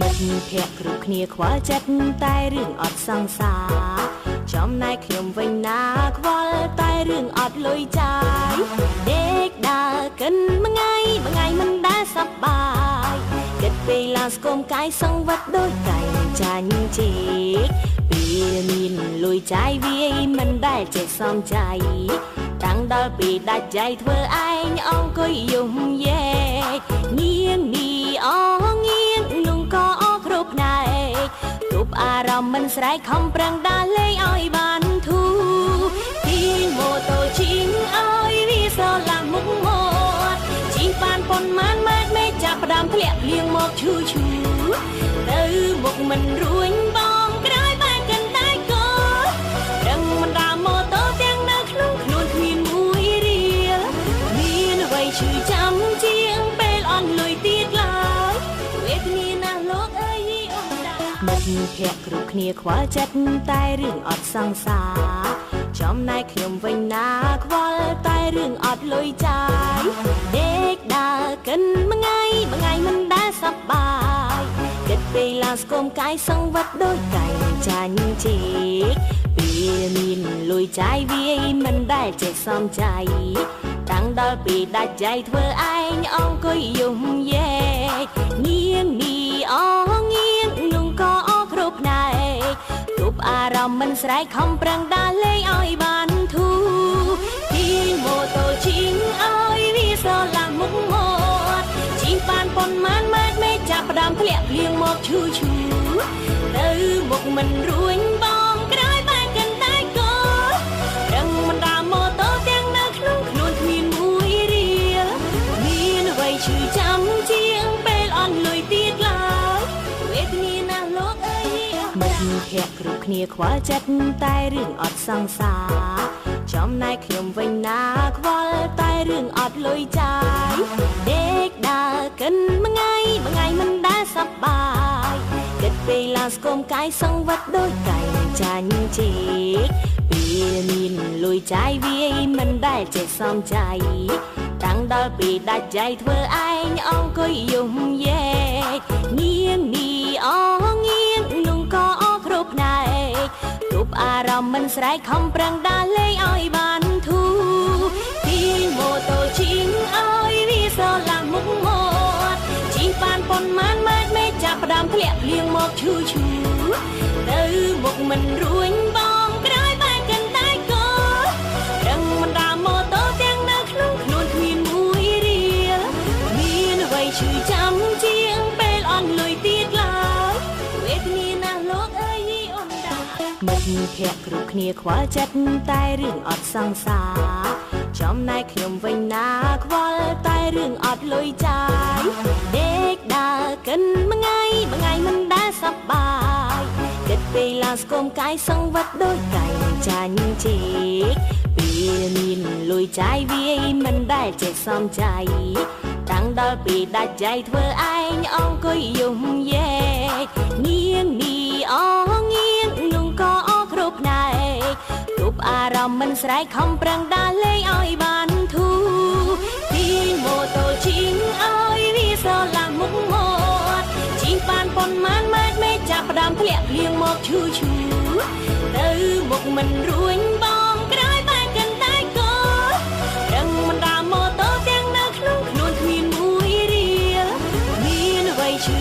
មិត្តភក្តិគ្រប់គ្នាខ្វល់ចិត្តតែរឿងអត់សង្សារចំណែកខ្ញុំវិញណាខ្វល់តែរឿងអត់លុយចាយដេកដើរកិនមួយថ្ងៃមិនដែលសប្បាយគិតពេលឡើងស្គមកាយសង្វិតដូចកាយចាញ់ជីកពេលមានលុយចាយវាយមិនដែលចេះសំចៃតាំងដល់ពេលដាច់ចៃធ្វើឯងអង្គុយយំយេងៀងនេះអងៀងនោះក៏អស់គ្រប់ផ្នែកគ្រប់អារម្មណ៍មិនស្រែកខំប្រឹងដើរលេងឲ្យបានធូរទីម៉ូតូជីងឲ្យវាស្រឡាក់មុខមាត់ជីងបានប៉ុន្មានម៉ែត្រមេចាប់ផ្ដើមធ្លាក់ភ្លៀងមកឈូទៅមុខមិនរួញបងក្រោយបែកកាន់តែកោរឹងមិនដើរម៉ូតូទាំងនៅក្នុងខ្លួនគ្មានមួយរៀលមានអ្វីឈឺចាំជាងពេលអន់លុយទៀតឡើយវេទនាណាស់លោកអើយអូនតាមិត្តភក្តិគ្រប់គ្នាខ្វល់ចិត្តតែរឿងអត់សង្សារចំណែកខ្ញុំវិញណាខ្វល់តែរឿងអត់លុយចាយដេកដើរកិនមួយថ្ងៃមិនដែលសប្បាយគិតពេលឡើងស្គមកាយសង្វិតដូចកាយចាញ់ជីកពេលមានលុយចាយវាយមិនដែលចេះសំចៃតាំងដល់ពេលដាច់ចៃធ្វើឯងអង្គុយយំយេងៀងនេះអងៀងនោះក៏អស់គ្រប់ផ្នែកគ្រប់អារម្មណ៍មិនស្រែកខំប្រឹងដើរលេងឲ្យបានធូរទីម៉ូតូជីងឲ្យវាស្រឡាក់មុខមាត់ជីងបានប៉ុន្មានម៉ែត្រមេចាប់ផ្ដើមធ្លាក់ភ្លៀងមកឈូទៅមុខមិនរួញបងក្រោយបែកកាន់តែកោរឹងមិនដើរម៉ូតូទាំងនៅក្នុងខ្លួនគ្មានមួយរៀលមានអ្វីឈឺចាំជាងពេលអន់លុយទៀតឡើយវេទនាណាស់លោកអើយមិត្តភក្តិគ្រប់គ្នាខ្វល់ចិត្តតែរឿងអត់សង្សារចំណែកខ្ញុំវិញណាខ្វល់តែរឿងអត់លុយចាយដេកដើរកិនមួយថ្ងៃមិនដែលសប្បាយគិតពេលឡើងស្គមកាយសង្វិតដូចកាយចាញ់ជីកពេលមានលុយចាយវាយមិនដែលចេះសំចៃតាំងដល់ពេលដាច់ចៃធ្វើឯងអង្គុយយំយេងៀងនេះអងៀងនោះក៏អស់គ្រប់ផ្នែកគ្រប់អារម្មណ៍មិនស្រែកខំប្រឹងដើរលេងឲ្យបានធូរទីម៉ូតូជីងឲ្យវាស្រឡាក់មុខមាត់ជីងបានប៉ុន្មានម៉ែត្រមេចាប់ផ្ដើមធ្លាក់ភ្លៀងមកឈូទៅមុខមិនរួញបងក្រោយបែកកាន់តែកោរឹងមិនដើរម៉ូតូទាំងនៅក្នុងខ្លួនគ្មានមួយរៀលមានអ្វីឈឺចាំជាងពេលអន់លុយទៀតឡើយវេទនាណាស់លោកអើយអូនតាមិត្តភក្តិគ្រប់គ្នាខ្វល់ចិត្តតែរឿងអត់សង្សារចំណែកខ្ញុំវិញណាខ្វល់តែរឿងអត់លុយចាយដេកដើរកិនមួយថ្ងៃមិនដែលសប្បាយគិតពេលឡើងស្គមកាយសង្វិតដូចកាយចាញ់ជីកពេលមានលុយចាយវាយមិនដែលចេះសំចៃតាំងដល់ពេលដាច់ចៃធ្វើឯងអង្គុយយំយេងៀងនេះអងៀងនោះក៏អស់គ្រប់ផ្នែកគ្រប់អារម្មណ៍មិនស្រែកខំប្រឹងដើរលេងឲ្យបានធូរទីម៉ូតូជីងឲ្យវាស្រឡាក់មុខមាត់ជីងបានប៉ុន្មានម៉ែត្រមេចាប់ផ្ដើមធ្លាក់ភ្លៀងមកឈូទៅមុខមិនរួញបងក្រោយបែកកាន់តែកោរឹងមិនដើរម៉ូតូទាំងនៅក្នុងខ្លួនគ្មានមួយរៀលមានអ្វីឈឺ